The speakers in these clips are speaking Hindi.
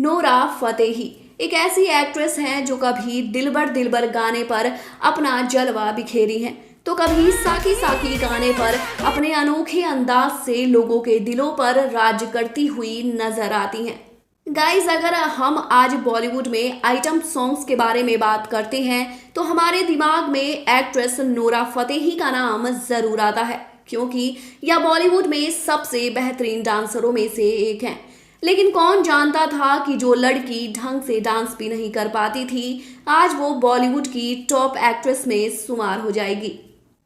नोरा फतेही एक ऐसी एक्ट्रेस हैं जो कभी दिलबर गाने पर अपना जलवा बिखेरी हैं तो कभी साकी साकी गाने पर अपने अनोखे अंदाज से लोगों के दिलों पर राज करती हुई नजर आती हैं। गाइस, अगर हम आज बॉलीवुड में आइटम सॉन्ग्स के बारे में बात करते हैं तो हमारे दिमाग में एक्ट्रेस नोरा फतेही का नाम जरूर आता है, क्योंकि यह बॉलीवुड में सबसे बेहतरीन डांसरों में से एक हैं। लेकिन कौन जानता था कि जो लड़की ढंग से डांस भी नहीं कर पाती थी, आज वो बॉलीवुड की टॉप एक्ट्रेस में शुमार हो जाएगी।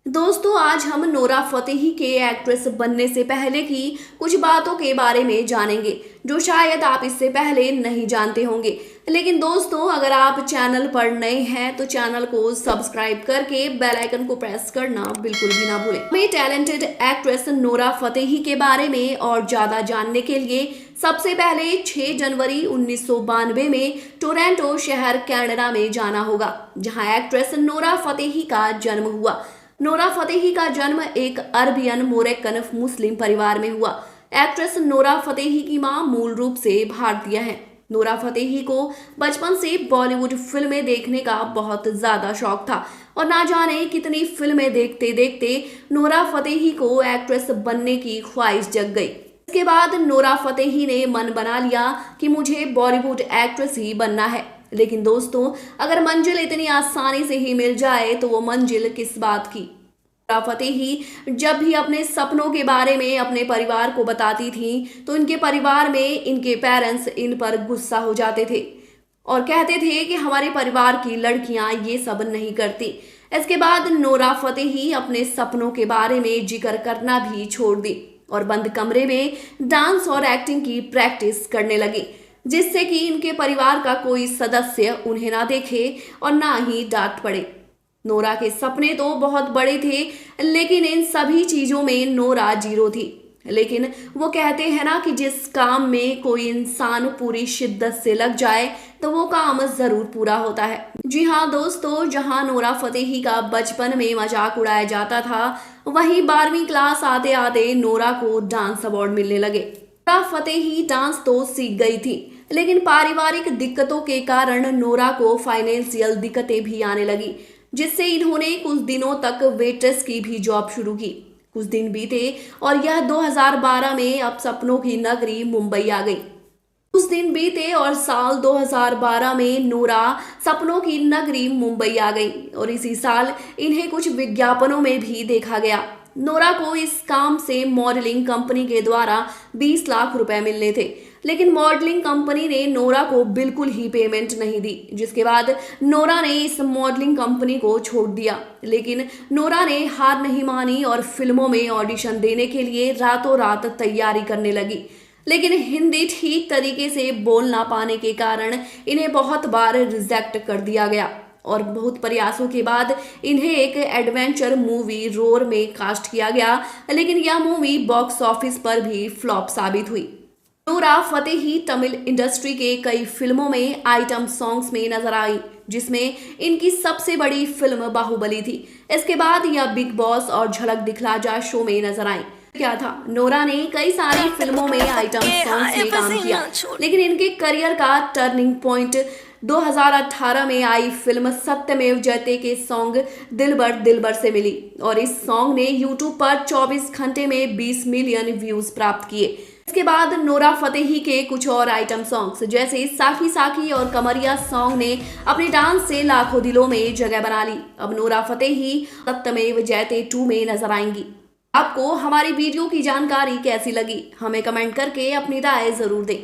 दोस्तों, आज हम नोरा फतेही के एक्ट्रेस बनने से पहले की कुछ बातों के बारे में जानेंगे जो शायद आप इससे पहले नहीं जानते होंगे। लेकिन दोस्तों, अगर आप चैनल पर नए हैं तो चैनल को सब्सक्राइब करके बेल आइकन को प्रेस करना बिल्कुल भी ना भूलें। हमें टैलेंटेड एक्ट्रेस नोरा फतेही के बारे में और ज्यादा जानने के लिए सबसे पहले 6 जनवरी 1992 में टोरंटो शहर कनाडा में जाना होगा, जहां एक्ट्रेस नोरा फतेही का जन्म हुआ। नोरा फतेही का जन्म एक अरबियन मोरक्कन मुस्लिम परिवार में हुआ। एक्ट्रेस नोरा फतेही की मां मूल रूप से भारतीय हैं। नोरा फतेही को बचपन से बॉलीवुड फिल्में देखने का बहुत ज्यादा शौक था और ना जाने कितनी फिल्में देखते देखते नोरा फतेही को एक्ट्रेस बनने की ख्वाहिश जग गई। इसके बाद नोरा फतेही ने मन बना लिया कि मुझे बॉलीवुड एक्ट्रेस ही बनना है। लेकिन दोस्तों, अगर मंजिल इतनी आसानी से ही मिल जाए तो वो मंजिल किस बात की। नोरा फतेही जब भी अपने सपनों के बारे में अपने परिवार को बताती थी तो इनके परिवार में इनके पेरेंट्स इन पर गुस्सा हो जाते थे और कहते थे कि हमारे परिवार की लड़कियां ये सब नहीं करती। इसके बाद नोरा फतेही अपने सपनों के बारे में जिक्र करना भी छोड़ दी और बंद कमरे में डांस और एक्टिंग की प्रैक्टिस करने लगी, जिससे कि इनके परिवार का कोई सदस्य उन्हें ना देखे और ना ही डांट पड़े। नोरा के सपने तो बहुत बड़े थे, लेकिन इन सभी चीजों में नोरा जीरो थी। लेकिन वो कहते हैं ना कि जिस काम में कोई इंसान पूरी शिद्दत से लग जाए तो वो काम जरूर पूरा होता है। जी हाँ दोस्तों, जहां नोरा फतेही का बचपन में मजाक उड़ाया जाता था, वहीं 12वीं क्लास आते आते नोरा को डांस अवार्ड मिलने लगे। नोरा फतेही डांस तो सीख गई थी, लेकिन पारिवारिक दिक्कतों के कारण नोरा को फाइनेंशियल दिक्कतें भी आने लगी, जिससे इन्होंने कुछ दिनों तक वेट्रेस की भी जॉब शुरू की। कुछ दिन बीते और यह 2012 में अब सपनों की नगरी मुंबई आ गई। कुछ दिन बीते और साल 2012 में नोरा सपनों की नगरी मुंबई आ गई और इसी साल इन्हें कुछ विज्ञापनों में भी देखा गया। नोरा को इस काम से मॉडलिंग कंपनी के द्वारा 20 लाख रुपए मिलने थे, लेकिन मॉडलिंग कंपनी ने नोरा को बिल्कुल ही पेमेंट नहीं दी, जिसके बाद नोरा ने इस मॉडलिंग कंपनी को छोड़ दिया। लेकिन नोरा ने हार नहीं मानी और फिल्मों में ऑडिशन देने के लिए रातों रात तैयारी करने लगी। लेकिन हिंदी ठीक तरीके से बोल ना पाने के कारण इन्हें बहुत बार रिजेक्ट कर दिया गया और बहुत प्रयासों के बाद इन्हें एक एडवेंचर मूवी रोर में कास्ट किया गया, लेकिन यह मूवी बॉक्स ऑफिस पर भी फ्लॉप साबित हुई। नोरा फतेही तमिल इंडस्ट्री के कई फिल्मों में आइटम सॉन्ग्स में नजर आई, जिसमें इनकी सबसे बड़ी फिल्म बाहुबली थी। इसके बाद यह बिग बॉस और झलक दिखला जा शो में नजर आई। क्या था, नोरा ने कई सारी फिल्मों में आइटम सॉन्ग्स में काम किया, लेकिन इनके करियर का टर्निंग पॉइंट 2018 में आई फिल्म सत्यमेव जयते के सॉन्ग दिलबर से मिली और इस सॉन्ग ने यूट्यूब पर 24 घंटे में 20 मिलियन व्यूज प्राप्त किए। इसके बाद नोरा फतेही के कुछ और आइटम सॉन्ग्स जैसे साकी साकी और कमरिया सॉन्ग ने अपने डांस से लाखों दिलों में जगह बना ली। अब नोरा फतेही सत्यमेव जयते 2 में नजर आएंगी। आपको हमारी वीडियो की जानकारी कैसी लगी, हमें कमेंट करके अपनी राय जरूर दें।